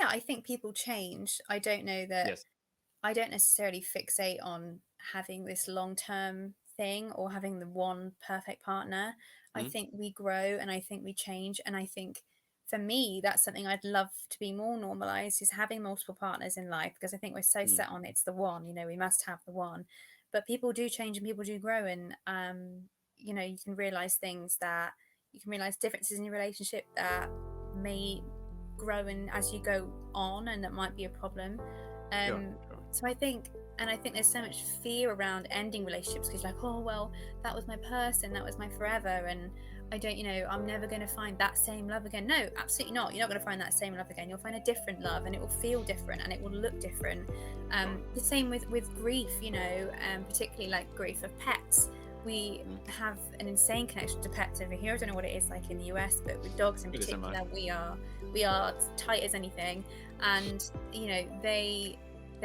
yeah, I think people change. Yes. I don't necessarily fixate on having this long term thing or having the one perfect partner. I Mhm. think we grow and I think we change. And I think for me, that's something I'd love to be more normalized is having multiple partners in life because I think we're so Mhm. set on it's the one, we must have the one. But people do change and people do grow. And, you can realize things that you can realize differences in your relationship that may grow and as you go on and that might be a problem. Sure, um sure. so I think there's so much fear around ending relationships because like, oh well, that was my person, that was my forever, and I don't, I'm never going to find that same love again. No, absolutely not. You're not going to find that same love again. You'll find a different love and it will feel different and it will look different. Sure. The same with grief, particularly like grief of pets. We Mhm. have an insane connection to pets over here. I don't know what it is like in the US, but with dogs in Pretty similar. particular, we are tight as anything. And they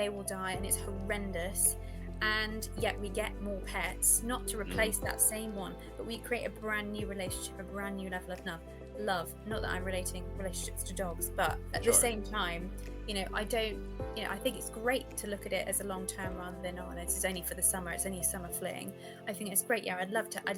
will die and it's horrendous. And yet we get more pets, not to Mhm. replace that same one, but we create a brand new relationship, a brand new level of love. Not that I'm relating relationships to dogs, but at the Sure. same time, I don't, I think it's great to look at it as a long term rather than, oh, this is only for the summer, it's only a summer fling. I think it's great. Yeah, I'd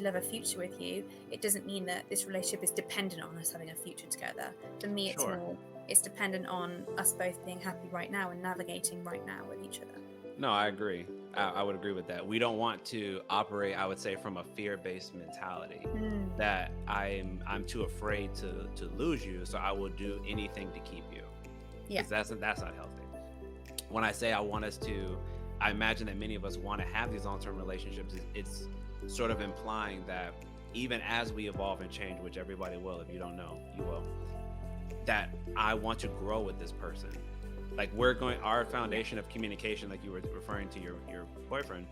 love a future with you. It doesn't mean that this relationship is dependent on us having a future together. For me, Sure. it's dependent on us both being happy right now and navigating right now with each other. No, I agree. I would agree with that. We don't want to operate, I would say, from a fear-based mentality Mm. that I'm too afraid to lose you, so I will do anything to keep you. Yeah. Because that's not healthy. When I say I want us to, I imagine that many of us want to have these long-term relationships. It's sort of implying that even as we evolve and change, which everybody will, if you don't know, you will, that I want to grow with this person. Like our Yeah. foundation of communication, like you were referring to your boyfriend,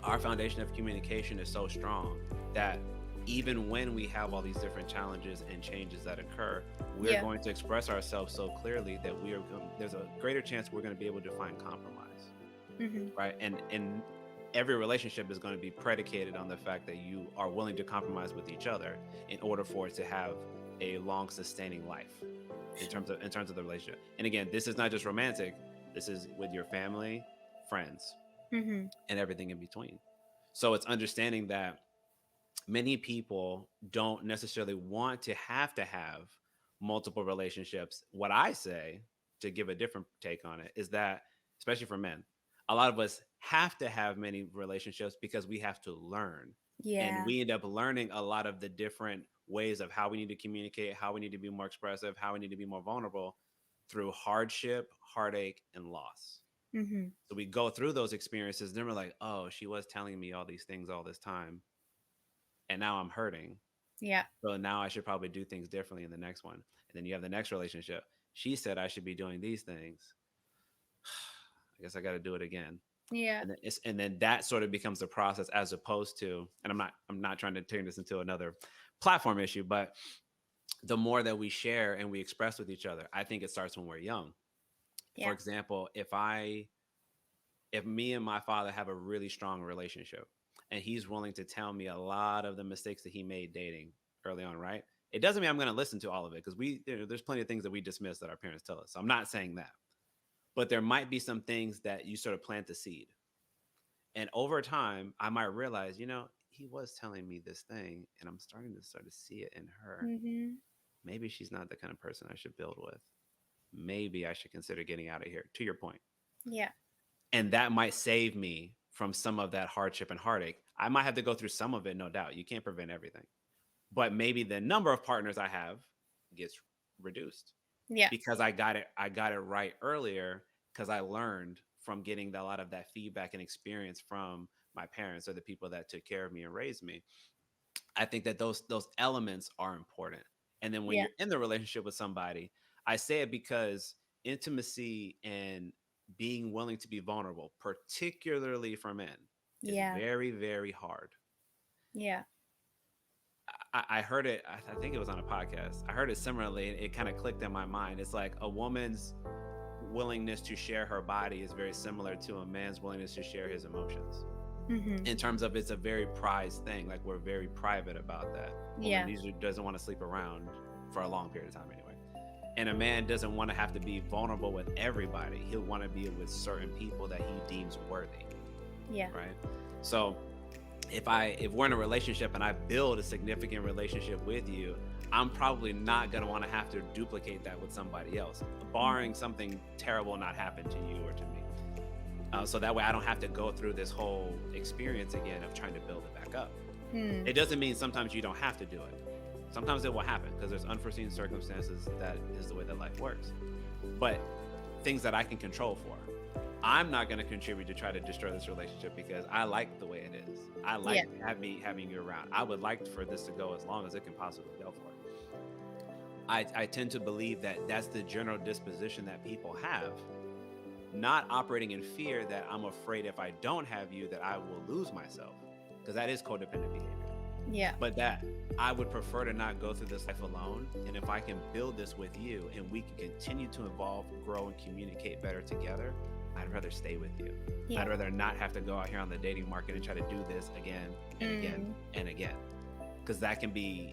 our foundation of communication is so strong that even when we have all these different challenges and changes that occur, we're Yeah. going to express ourselves so clearly that there's a greater chance we're going to be able to find compromise, Hmm. right? And every relationship is going to be predicated on the fact that you are willing to compromise with each other in order for it to have a long sustaining life Sure. in terms of the relationship. And again, this is not just romantic. This is with your family, friends, Hmm. and everything in between. So it's understanding that many people don't necessarily want to have multiple relationships. What I say, to give a different take on it, is that, especially for men, a lot of us have to have many relationships because we have to learn. And Yeah. we end up learning a lot of the different ways of how we need to communicate, how we need to be more expressive, how we need to be more vulnerable through hardship, heartache, and loss. Hmm. So we go through those experiences, then we're like, oh, she was telling me all these things all this time, and now I'm hurting. Yeah. So now I should probably do things differently in the next one. And then you have the next relationship. She said I should be doing these things. I guess I got to do it again. Yeah. And then that sort of becomes the process as opposed to, and I'm not trying to turn this into another platform issue, but the more that we share and we express with each other, I think it starts when we're young. For Yeah. example, if me and my father have a really strong relationship and he's willing to tell me a lot of the mistakes that he made dating early on, right? It doesn't mean I'm going to listen to all of it because there's plenty of things that we dismiss that our parents tell us. So I'm not saying that, but there might be some things that you sort of plant the seed. And over time, I might realize, he was telling me this thing and I'm starting to sort of see it in her. Hmm. Maybe she's not the kind of person I should build with. Maybe I should consider getting out of here, to your point. Yeah. And that might save me from some of that hardship and heartache. I might have to go through some of it, no doubt. You can't prevent everything. But maybe the number of partners I have gets reduced Yeah. because I got it right earlier because I learned from getting a lot of that feedback and experience from my parents or the people that took care of me and raised me. I think that those elements are important. And then when Yeah. you're in the relationship with somebody, I say it because intimacy and being willing to be vulnerable, particularly for men, is Yeah. very, very hard. Yeah. I heard it, I think it was on a podcast. I heard it similarly. It kind of clicked in my mind. It's like a woman's willingness to share her body is very similar to a man's willingness to share his emotions. Hmm. In terms of it's a very prized thing. Like we're very private about that. Woman Yeah. usually doesn't want to sleep around for a long period of time anyway. And a man doesn't want to have to be vulnerable with everybody. He'll want to be with certain people that he deems worthy, Yeah. right? So if we're in a relationship and I build a significant relationship with you, I'm probably not going to want to have to duplicate that with somebody else, barring something terrible not happen to you or to me. So that way I don't have to go through this whole experience again of trying to build it back up. Hmm. It doesn't mean sometimes you don't have to do it. Sometimes it will happen because there's unforeseen circumstances. That is the way that life works. But things that I can control for, I'm not going to contribute to try to destroy this relationship because I like the way it is. I like having you around. I would like for this to go as long as it can possibly go for. I tend to believe that that's the general disposition that people have, not operating in fear that I'm afraid if I don't have you that I will lose myself, because that is codependent behavior. Yeah. But that I would prefer to not go through this life alone. And if I can build this with you and we can continue to evolve, grow, and communicate better together, I'd rather stay with you. Yeah. I'd rather not have to go out here on the dating market and try to do this again and again and again. Because that can be,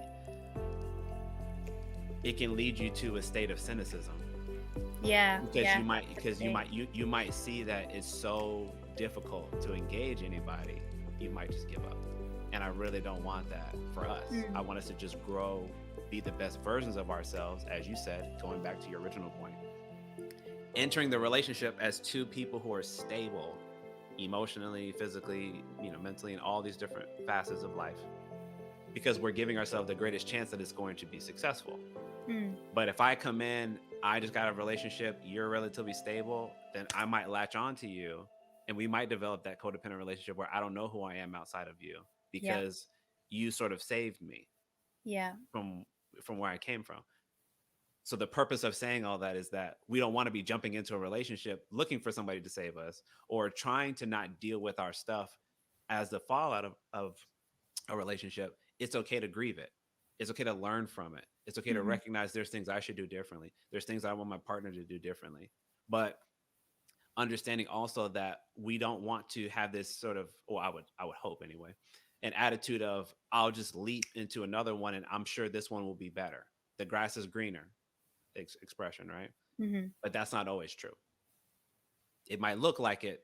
it can lead you to a state of cynicism. Yeah. Because you might see that it's so difficult to engage anybody, you might just give up. And I really don't want that for us. I want us to just grow, be the best versions of ourselves, as you said, going back to your original point. Entering the relationship as two people who are stable emotionally, physically, mentally, and all these different facets of life, because we're giving ourselves the greatest chance that it's going to be successful. But if I come in, I just got a relationship, you're relatively stable, then I might latch on to you and we might develop that codependent relationship where I don't know who I am outside of you because you sort of saved me from where I came from. So the purpose of saying all that is that we don't want to be jumping into a relationship looking for somebody to save us or trying to not deal with our stuff as the fallout of a relationship. It's okay to grieve it. It's okay to learn from it. It's okay to recognize there's things I should do differently. There's things I want my partner to do differently. But understanding also that we don't want to have this sort of, I would hope anyway, an attitude of I'll just leap into another one and I'm sure this one will be better. The grass is greener expression, right? But that's not always true. It might look like it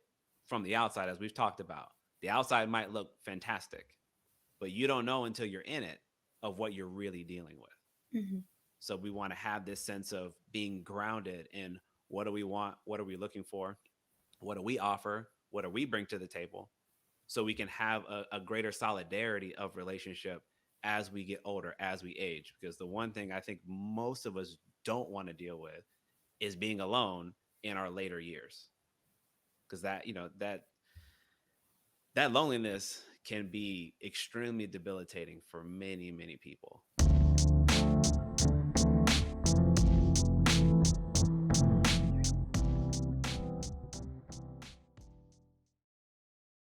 from the outside, as we've talked about. The outside might look fantastic, but you don't know until you're in it of what you're really dealing with. So we want to have this sense of being grounded in what do we want? What are we looking for? What do we offer? What do we bring to the table? So we can have a greater solidarity of relationship as we get older, as we age. Because the one thing I think most of us don't want to deal with is being alone in our later years. Because that loneliness can be extremely debilitating for many, many people.